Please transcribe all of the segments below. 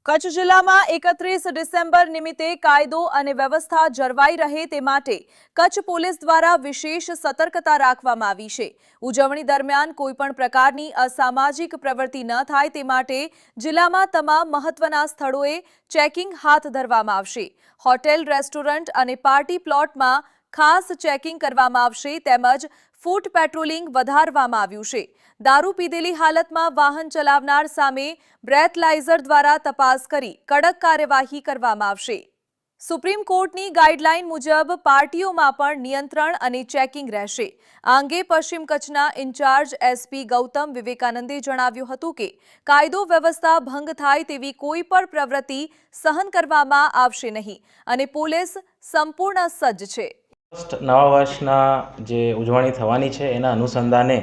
કચ્છ જિલ્લામાં 31 ડિસેમ્બર નિમિત્તે કાયદો અને વ્યવસ્થા જળવાઈ રહે તે માટે કચ્છ પોલીસ દ્વારા વિશેષ સતર્કતા રાખવામાં આવી છે। ઉજવણી દરમિયાન કોઈપણ પ્રકારની અસામાજિક પ્રવૃત્તિ ન થાય તે માટે જિલ્લામાં તમામ મહત્વના સ્થળોએ ચેકિંગ હાથ ધરવામાં આવશે। હોટેલ, રેસ્ટોરન્ટ અને પાર્ટી પ્લોટમાં ખાસ ચેકિંગ કરવામાં આવશે તેમજ ફૂટ પેટ્રોલિંગ વધારવામાં આવ્યું છે। દારૂ પીધેલી હાલતમાં વાહન ચલાવનાર સામે બ્રેથલાઇઝર દ્વારા તપાસ કરી કડક કાર્યવાહી કરવામાં આવશે। સુપ્રીમ કોર્ટની ગાઈડલાઈન મુજબ પાર્ટીઓમાં પણ નિયંત્રણ અને ચેકિંગ રહેશે। આ અંગે પશ્ચિમ કચ્છના ઇન્ચાર્જ એસપી ગૌતમ વિવેકાનંદે જણાવ્યું હતું કે કાયદો વ્યવસ્થા ભંગ થાય તેવી કોઈ પણ પ્રવૃત્તિ સહન કરવામાં આવશે નહીં અને પોલીસ સંપૂર્ણ સજ્જ છે। નવા વર્ષના જે ઉજવણી થવાની છે એના અનુસંધાને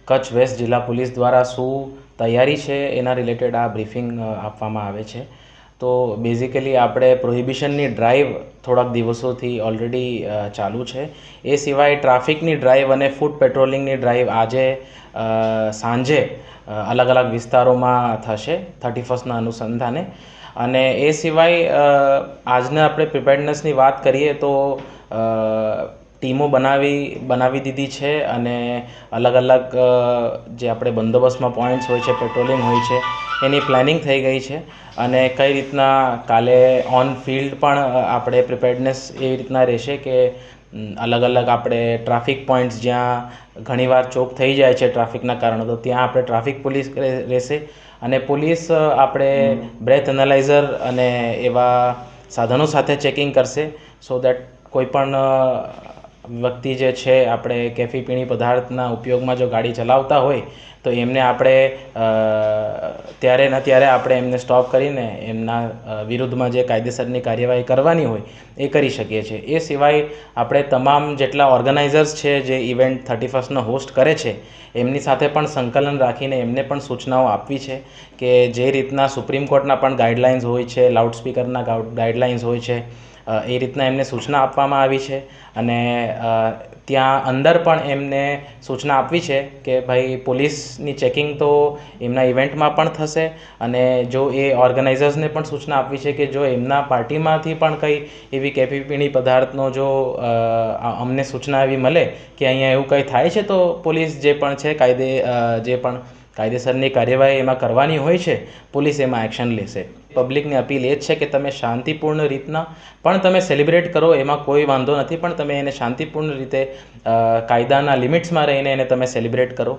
કચ્છ વેસ્ટ જિલ્લા પોલીસ દ્વારા શું તૈયારી છે એના રિલેટેડ આ બ્રીફિંગ આપવામાં આવે છે। તો બેઝિકલી આપણે પ્રોહિબિશનની ડ્રાઈવ થોડાક દિવસોથી ઓલરેડી ચાલુ છે। એ સિવાય ટ્રાફિકની ડ્રાઈવ અને ફૂટ પેટ્રોલિંગની ડ્રાઈવ આજે સાંજે અલગ અલગ વિસ્તારોમાં થશે 31ના અનુસંધાને। અને એ સિવાય આજના આપણે પ્રિપેર્ડનેસની વાત કરીએ તો ટીમો બનાવી દીધી છે અને અલગ અલગ જે આપણે બંદોબસ્તમાં પોઈન્ટ્સ હોય છે, પેટ્રોલિંગ હોય છે, એની પ્લાનિંગ થઈ ગઈ છે। અને કઈ રીતના કાલે ઓન ફિલ્ડ પણ આપણે પ્રિપેર્ડનેસ એવી રીતના રહેશે કે અલગ અલગ આપણે ટ્રાફિક પોઈન્ટ્સ જ્યાં ઘણીવાર ચોક થઈ જાય છે ટ્રાફિકના કારણે તો ત્યાં આપણે ટ્રાફિક પોલીસ રહેશે અને પોલીસ આપણે બ્રેથ એનાલાઇઝર અને એવા સાધનો સાથે ચેકિંગ કરશે સો દેટ કોઈ પણ વ્યક્તિ જે છે આપણે કેફી પીણી પદાર્થના ઉપયોગમાં જો ગાડી ચલાવતા હોય તો એમને આપણે ત્યારે ને ત્યારે આપણે એમને સ્ટોપ કરીને એમના વિરુદ્ધમાં જે કાયદેસરની કાર્યવાહી કરવાની હોય એ કરી શકીએ છીએ। એ સિવાય આપણે તમામ જેટલા ઓર્ગેનાઇઝર્સ છે જે ઇવેન્ટ 31નો હોસ્ટ કરે છે એમની સાથે પણ સંકલન રાખીને એમને પણ સૂચનાઓ આપવી છે કે જે રીતના સુપ્રીમ કોર્ટના પણ ગાઈડલાઇન્સ હોય છે, લાઉડસ્પીકરના ગાઈડલાઇન્સ હોય છે એ રીતના એમને સૂચના આપવામાં આવી છે। અને ત્યાં અંદર પણ એમને સૂચના આપવી છે કે ભાઈ પોલીસની ચેકિંગ તો એમના ઇવેન્ટમાં પણ થશે અને જો એ ઓર્ગેનાઇઝર્સને પણ સૂચના આપવી છે કે જો એમના પાર્ટીમાંથી પણ કંઈ એવી કેફી પીણી પદાર્થનો જો અમને સૂચના એવી મળે કે અહીંયા એવું કંઈ થાય છે તો પોલીસ જે પણ છે જે પણ કાયદેસરની કાર્યવાહી એમાં કરવાની હોય છે પોલીસ એમાં એક્શન લેશે। પબ્લિકની અપીલ એ જ છે કે તમે શાંતિપૂર્ણ રીતના પણ તમે સેલિબ્રેટ કરો એમાં કોઈ વાંધો નથી પણ તમે એને શાંતિપૂર્ણ રીતે કાયદાના લિમિટ્સમાં રહીને એને તમે સેલિબ્રેટ કરો।